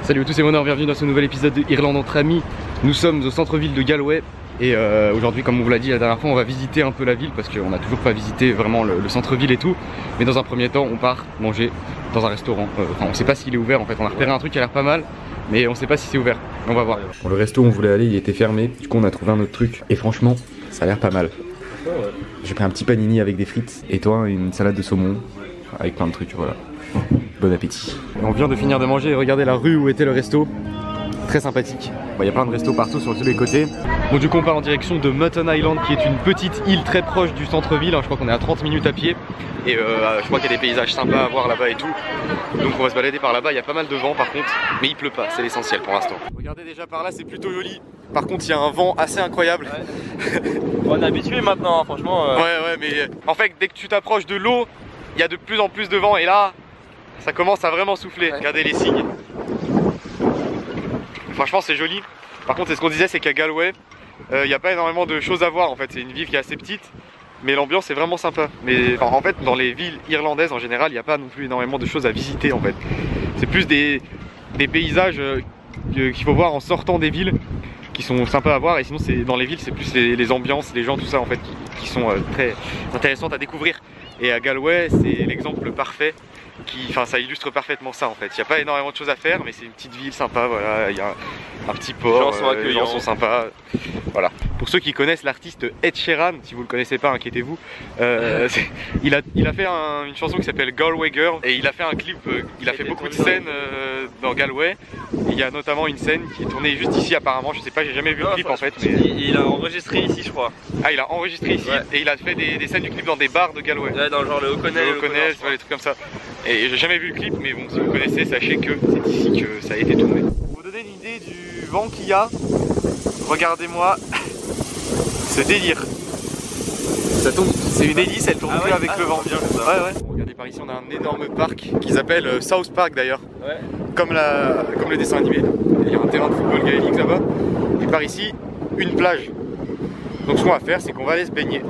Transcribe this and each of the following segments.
Salut à tous, c'est Monor, bienvenue dans ce nouvel épisode de Irlande entre amis. Nous sommes au centre-ville de Galway et aujourd'hui, comme on vous l'a dit la dernière fois, on va visiter un peu la ville parce qu'on n'a toujours pas visité vraiment le centre-ville et tout. Mais dans un premier temps, on part manger dans un restaurant. Enfin, on sait pas s'il est ouvert en fait, on a repéré un truc qui a l'air pas mal, mais on sait pas si c'est ouvert. On va voir. Bon, le resto où on voulait aller, il était fermé, du coup on a trouvé un autre truc et franchement, ça a l'air pas mal. J'ai pris un petit panini avec des frites et toi une salade de saumon avec plein de trucs, voilà. Bon appétit. On vient de finir de manger et regardez la rue où était le resto. Très sympathique. Il y a plein de restos partout sur tous les côtés. Bon, du coup on part en direction de Mutton Island qui est une petite île très proche du centre-ville. Je crois qu'on est à 30 minutes à pied. Et je crois qu'il y a des paysages sympas à voir là-bas et tout. Donc on va se balader par là-bas. Il y a pas mal de vent par contre. Mais il pleut pas, c'est l'essentiel pour l'instant. Regardez déjà par là, c'est plutôt joli. Par contre il y a un vent assez incroyable. Ouais. On est habitué maintenant, hein, franchement. Ouais, mais en fait dès que tu t'approches de l'eau, il y a de plus en plus de vent et là ça commence à vraiment souffler. Regardez les signes. Franchement c'est joli. Par contre c'est ce qu'on disait, c'est qu'à Galway il n'y a pas énormément de choses à voir en fait. C'est une ville qui est assez petite, mais l'ambiance est vraiment sympa. Mais enfin, en fait dans les villes irlandaises en général il n'y a pas non plus énormément de choses à visiter en fait. C'est plus des paysages qu'il faut voir en sortant des villes qui sont sympas à voir, et sinon c'est dans les villes c'est plus les ambiances, les gens, tout ça en fait qui sont très intéressantes à découvrir. Et à Galway c'est l'exemple parfait enfin ça illustre parfaitement ça en fait. Il n'y a pas énormément de choses à faire mais c'est une petite ville sympa, voilà, il y a un petit port, les gens sont sympas, voilà. Pour ceux qui connaissent l'artiste Ed Sheeran, si vous le connaissez pas inquiétez-vous, il a fait une chanson qui s'appelle Galway Girl et il a fait un clip, il a fait beaucoup de scènes dans Galway. Il y a notamment une scène qui est tournée juste ici apparemment, je sais pas, j'ai jamais vu le clip en fait. Mais... Il a enregistré ici je crois. Ah il a enregistré ici, ouais. Et il a fait des scènes du clip dans des bars de Galway. Ouais, dans genre le O'Connell, des trucs comme ça. Et j'ai jamais vu le clip mais bon si vous connaissez sachez que c'est ici que ça a été tourné. Pour vous donner une idée du vent qu'il y a, regardez-moi ce délire. Ça tombe, c'est une hélice, elle tourne que avec le vent. Bien, ouais. Regardez par ici on a un énorme parc qu'ils appellent South Park d'ailleurs. Ouais. Comme le dessin animé. Il y a un terrain de football gaélique là-bas. Et par ici, une plage. Donc ce qu'on va faire, c'est qu'on va aller se baigner.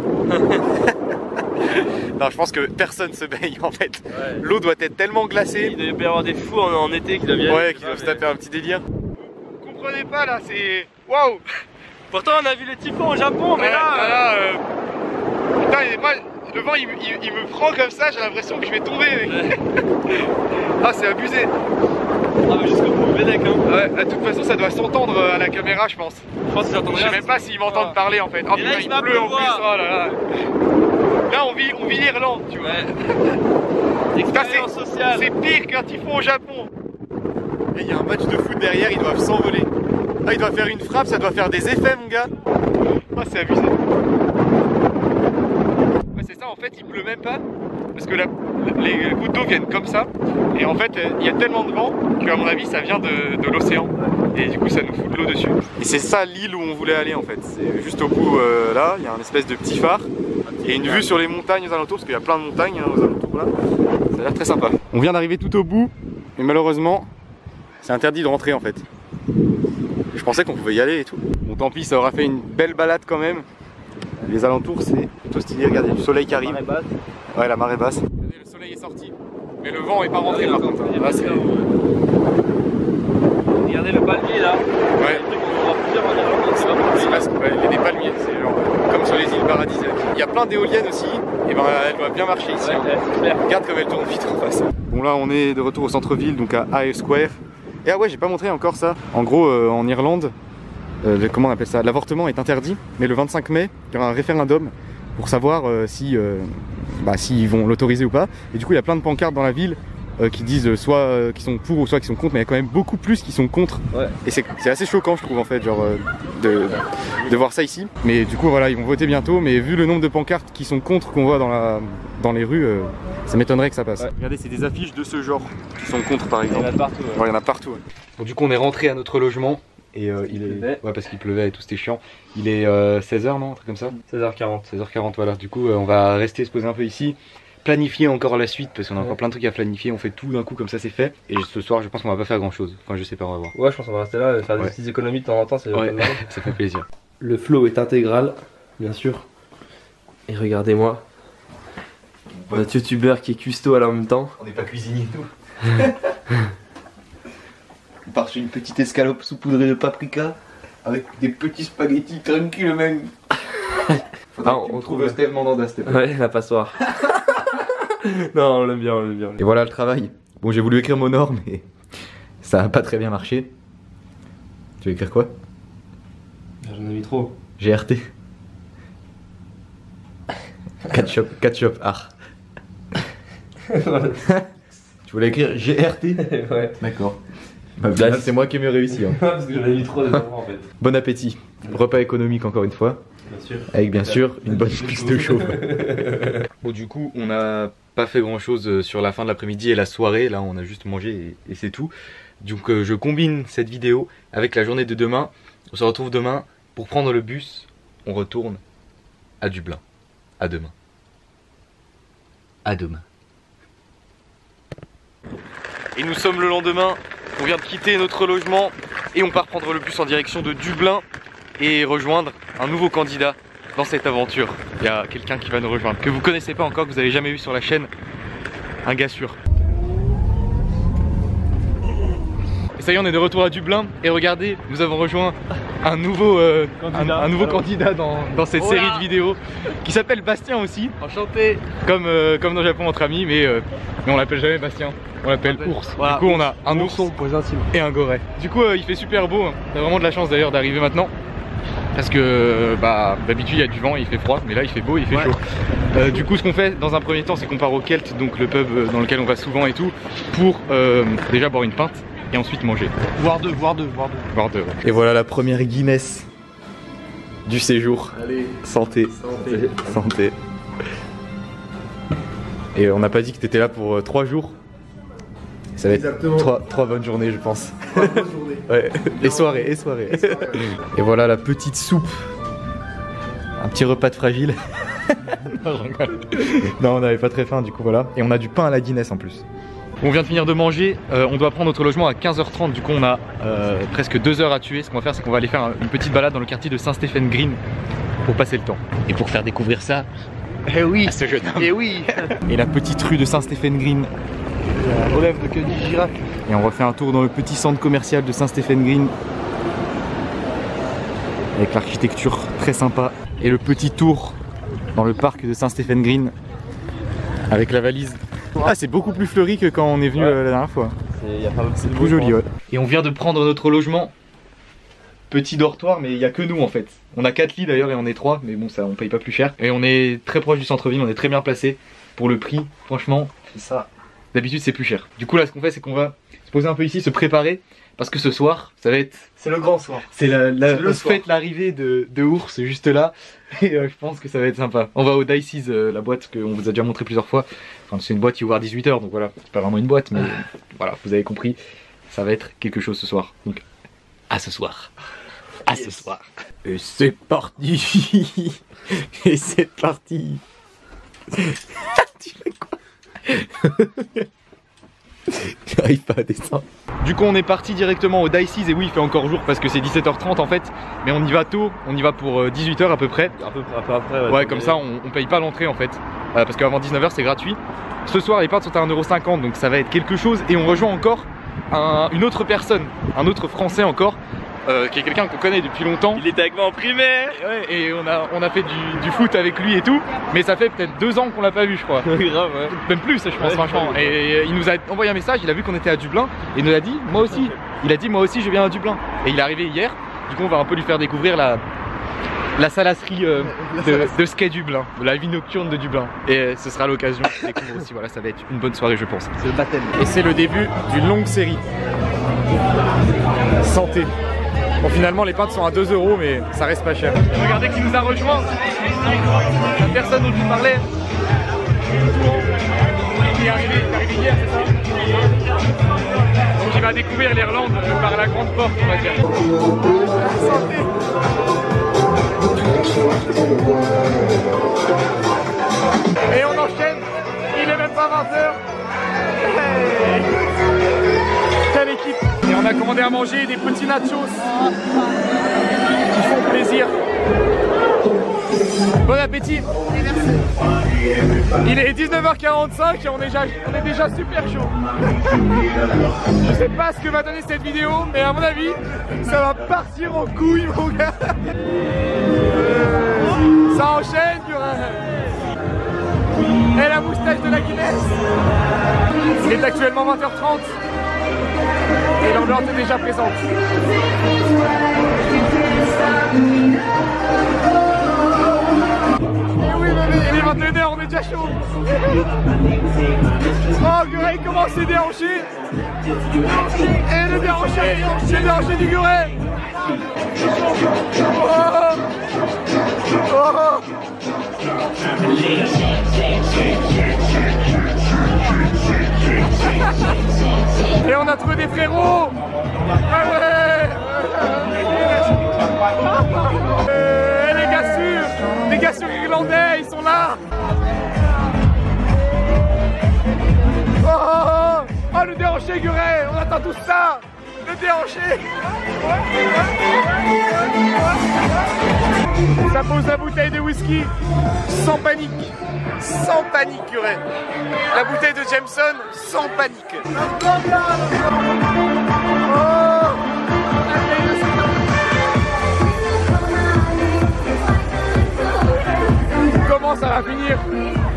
Non, je pense que personne se baigne en fait. Ouais. L'eau doit être tellement glacée. Il doit y avoir des fous en été qui doivent y aller. Ouais, qui doivent se taper un petit délire. Vous comprenez pas là, c'est... Waouh. Pourtant on a vu les typhons au Japon, mais là... Putain, le vent il me prend comme ça, j'ai l'impression que je vais tomber. Ouais. Ah, c'est abusé. Ah, mais jusqu'au bout, Védec, hein. Ouais, de toute façon, ça doit s'entendre à la caméra, je pense. Je pense que j'entends rien. Je sais même pas s'ils m'entendent parler en fait. Oh putain, il pleut en plus. Oh là là. Là, on vit l'Irlande, tu vois. Ouais. Expérience sociale. C'est pire qu'un typhon au Japon. Et il y a un match de foot derrière, ils doivent s'envoler. Ah, ils doivent faire une frappe, ça doit faire des effets, mon gars. Ah, c'est abusé. C'est ça, en fait il pleut même pas parce que les gouttes d'eau viennent comme ça et en fait il y a tellement de vent qu'à mon avis ça vient de l'océan et du coup ça nous fout de l'eau dessus. Et c'est ça l'île où on voulait aller en fait, c'est juste au bout là, il y a un espèce de petit phare et une vue sur les montagnes aux alentours parce qu'il y a plein de montagnes aux alentours là, ça a l'air très sympa. On vient d'arriver tout au bout mais malheureusement c'est interdit de rentrer en fait. Je pensais qu'on pouvait y aller et tout. Bon tant pis, ça aura fait une belle balade quand même. Les alentours c'est plutôt stylé, regardez, il y a du soleil qui arrive. Ouais, la marée basse. Regardez, le soleil est sorti, mais le vent est pas rentré par contre. Là, regardez le palmier là. Ouais. Il y a des palmiers, c'est genre comme sur les îles paradisiaques. Il y a plein d'éoliennes aussi, et ben elle doit bien marcher ici. Ouais, regarde comme elle tourne vite en face. Bon là on est de retour au centre-ville, donc à High Square. Et ah ouais, j'ai pas montré encore ça. En gros en Irlande, comment on appelle ça, l'avortement est interdit, mais le 25 mai, il y aura un référendum pour savoir s'ils vont l'autoriser ou pas. Et du coup il y a plein de pancartes dans la ville qui disent soit qui sont pour ou soit qui sont contre, mais il y a quand même beaucoup plus qui sont contre. Ouais. Et c'est assez choquant je trouve en fait, genre de voir ça ici. Mais du coup voilà, ils vont voter bientôt, mais vu le nombre de pancartes qui sont contre qu'on voit dans les rues, ça m'étonnerait que ça passe. Ouais. Regardez, c'est des affiches de ce genre qui sont contre par exemple. Il y en a partout. Ouais. Ouais, il y en a partout. Ouais. Bon, du coup on est rentré à notre logement. Et il est... Ouais, parce qu'il pleuvait et tout, c'était chiant. Il est 16h, non? Un truc comme ça? 16h40. 16h40, voilà. Du coup, on va rester se poser un peu ici. Planifier encore la suite, parce qu'on a encore plein de trucs à planifier. On fait tout d'un coup, comme ça, c'est fait. Et ce soir, je pense qu'on va pas faire grand chose. Enfin, je sais pas, on va voir. Ouais, je pense qu'on va rester là, faire des petites économies de temps en temps, c'est ouais. Ça fait plaisir. Le flow est intégral, bien sûr. Et regardez-moi. Notre youtubeur qui est cuistot à la même temps. On n'est pas cuisinier, nous. On part sur une petite escalope saupoudrée de paprika avec des petits spaghettis tranquilles même. On trouve Steve Mandanda, Steve. Ouais, la passoire. Non, on l'aime bien, on l'aime bien. Et voilà le travail. Bon, j'ai voulu écrire mon or, mais ça a pas très bien marché. Tu veux écrire quoi? J'en ai mis trop. GRT. Ketchup, art. Tu voulais écrire GRT? Ouais. D'accord. Bah, c'est moi qui ai mieux réussi. Hein. Parce que j'en ai mis trop dedans en fait. Bon appétit. Repas économique encore une fois. Bien sûr. Avec bien sûr une bonne piste de chaud. Bon, du coup, on n'a pas fait grand chose sur la fin de l'après-midi et la soirée. Là, on a juste mangé et c'est tout. Donc, je combine cette vidéo avec la journée de demain. On se retrouve demain pour prendre le bus. On retourne à Dublin. À demain. À demain. Et nous sommes le lendemain. On vient de quitter notre logement et on part prendre le bus en direction de Dublin et rejoindre un nouveau candidat dans cette aventure. Il y a quelqu'un qui va nous rejoindre, que vous connaissez pas encore, que vous n'avez jamais vu sur la chaîne. Un gars sûr. Et ça y est, on est de retour à Dublin et regardez, nous avons rejoint un nouveau candidat dans cette série de vidéos qui s'appelle Bastien aussi. Enchanté. Comme dans Japon entre amis, mais on l'appelle jamais Bastien. On l'appelle Ours. Voilà, du coup, on a un ours et un goret. Du coup, il fait super beau. Hein. On a vraiment de la chance d'ailleurs d'arriver maintenant. Parce que d'habitude il y a du vent et il fait froid, mais là il fait beau, il fait chaud. Du coup, ce qu'on fait dans un premier temps, c'est qu'on part au Kelt, donc le pub dans lequel on va souvent et tout, pour déjà boire une pinte et ensuite manger. Voire deux. Ouais. Et voilà la première Guinness du séjour. Allez. Santé. Santé. Et on n'a pas dit que t'étais là pour 3 jours. Ça va être 3 bonnes journées, je pense. 3 bonnes journées. Ouais. Et soirée. Et voilà la petite soupe. Un petit repas de fragile. Non, on n'avait pas très faim, du coup voilà. Et on a du pain à la Guinness en plus. On vient de finir de manger, on doit prendre notre logement à 15h30, du coup on a presque 2 heures à tuer. Ce qu'on va faire, c'est qu'on va aller faire une petite balade dans le quartier de Saint-Stephen Green pour passer le temps. Et pour faire découvrir ça à ce jeune homme. Et oui. Et la petite rue de Saint-Stephen Green. La relève de queue du girafe. Et on refait un tour dans le petit centre commercial de Saint-Stephen Green. Avec l'architecture très sympa. Et le petit tour dans le parc de Saint-Stephen Green. Avec la valise. Ah, c'est beaucoup plus fleuri que quand on est venu la dernière fois. C'est plus joli, ouais. Et on vient de prendre notre logement. Petit dortoir, mais il n'y a que nous en fait. On a 4 lits d'ailleurs et on est 3, mais bon, ça on paye pas plus cher. Et on est très proche du centre-ville, on est très bien placé. Pour le prix, franchement, c'est ça. D'habitude c'est plus cher. Du coup là ce qu'on fait c'est qu'on va se poser un peu ici, se préparer. Parce que ce soir ça va être... C'est le grand soir. C'est la fête, l'arrivée de Ours juste là. Et je pense que ça va être sympa. On va au Dicey's, la boîte qu'on vous a déjà montré plusieurs fois. Enfin c'est une boîte qui ouvre à 18h donc voilà. C'est pas vraiment une boîte mais voilà, vous avez compris. Ça va être quelque chose ce soir. Donc à ce soir. À ce soir. Et c'est parti. Et c'est parti. Tu fais quoi? J'arrive pas à descendre. Du coup on est parti directement au Dicey's et oui il fait encore jour parce que c'est 17h30 en fait. Mais on y va tôt, on y va pour 18h à peu près. Un peu après. Ouais comme ça on paye pas l'entrée en fait. Parce qu'avant 19h c'est gratuit. Ce soir les parts sont à 1,50€ donc ça va être quelque chose. Et on rejoint encore une autre personne, un autre français encore. Qui est quelqu'un qu'on connaît depuis longtemps. Il était avec moi en primaire. Et on a fait du foot avec lui et tout. Mais ça fait peut-être 2 ans qu'on l'a pas vu je crois. Grave ouais. Même plus je pense franchement. Et il nous a envoyé un message, il a vu qu'on était à Dublin. Et il nous a dit moi aussi. Il a dit moi aussi je viens à Dublin. Et il est arrivé hier. Du coup on va un peu lui faire découvrir la salasserie de Skate Dublin, de la vie nocturne de Dublin. Et ce sera l'occasion de découvrir aussi. Voilà ça va être une bonne soirée je pense. C'est le baptême. Et c'est le début d'une longue série. Santé. Bon finalement les pintes sont à 2€, mais ça reste pas cher. Et regardez qui nous a rejoint. La personne dont je vous parlais. Il est arrivé hier, c'est ça? Donc il va découvrir l'Irlande par la grande porte on va dire. Et on enchaîne. Il est même pas 20h. Hey. Quelle équipe! Et on a commandé à manger des petits nachos qui font plaisir. Bon appétit. Il est 19h45 et on est déjà super chaud. Je sais pas ce que va donner cette vidéo, mais à mon avis, ça va partir en couille mon gars. Ça enchaîne, et la moustache de la Guinness. Il est actuellement 20h30 et l'ambiance est déjà présente. Et oui bébé, il est 21h, on est déjà chaud. Oh Guret il commence à déhancher. Et le déhanché du Guret. Et on a trouvé des frérots. Et les gars sûrs irlandais, ils sont là. Oh le déhanché Guret, on attend tout ça. Le déhanché. Ça pose la bouteille de whisky sans panique. Sans panique, Guret. La bouteille de Jameson sans panique. Comment ça va finir?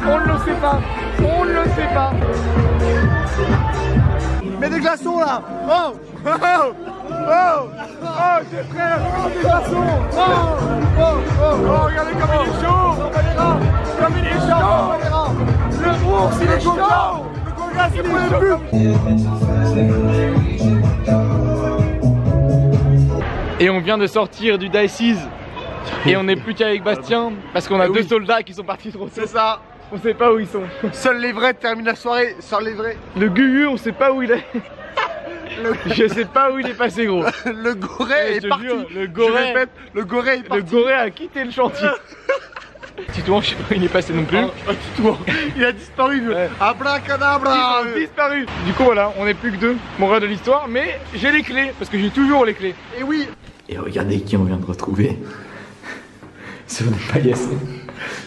On ne le sait pas. On ne le sait pas. Mets des glaçons là. Oh oh oh oh oh j'ai frère, oh des glaçons. Oh regardez comme il est chaud. Comme il est chaud. Le ours il est chaud. Le Congas il est chaud. Et on vient de sortir du Dices. Et on n'est plus qu'avec Bastien parce qu'on a deux soldats qui sont partis trop tôt. C'est ça. On sait pas où ils sont. Seuls les vrais terminent la soirée. Seuls les vrais. Le Gugu, on sait pas où il est. Je sais pas où il est passé gros. Le Goret est parti. Jure, le Goret, je répète, le Goret est parti. Le Goret a quitté le chantier. Titouan, je sais pas où il est passé non plus. Il a disparu. Ouais. Abracadabra. Il a disparu. Du coup voilà, on n'est plus que deux. Morale de l'histoire, mais j'ai les clés parce que j'ai toujours les clés. Et oui. Et regardez qui on vient de retrouver sur le paillasson.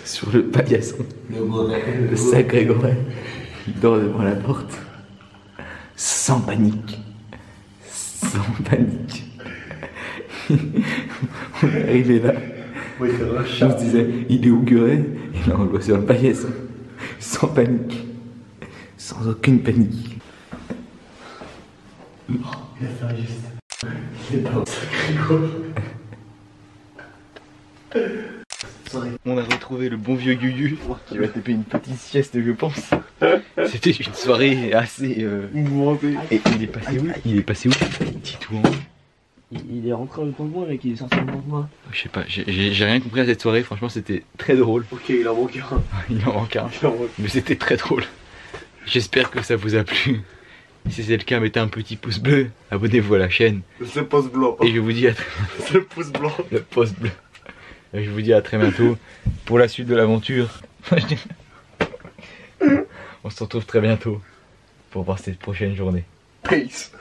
Sur le paillasson. Le sacré Goret. Il dort devant la porte. Sans panique. Sans panique. On est arrivé là. On se disait, il est où Guret? Et là on le voit sur le paillasson. Sans panique. Sans aucune panique. Il a fait un geste. Il est pas un sacré Goret. On a retrouvé le bon vieux Gugu qui va taper une petite sieste je pense. C'était une soirée assez mouvementée. Et il est passé où? Il est passé où? Titouan. Il est rentré en même temps que moi, mec, il est sorti en même temps que moi. Je sais pas, j'ai rien compris à cette soirée, franchement c'était très drôle. Ok, il en manque un. Il en manque un. Mais c'était très drôle. J'espère que ça vous a plu. Si c'est le cas, mettez un petit pouce bleu, abonnez-vous à la chaîne. Le pouce blanc. Et je vous dis à très bientôt. Le pouce blanc. Le pouce bleu. Et je vous dis à très bientôt pour la suite de l'aventure. On se retrouve très bientôt pour voir cette prochaine journée. Peace.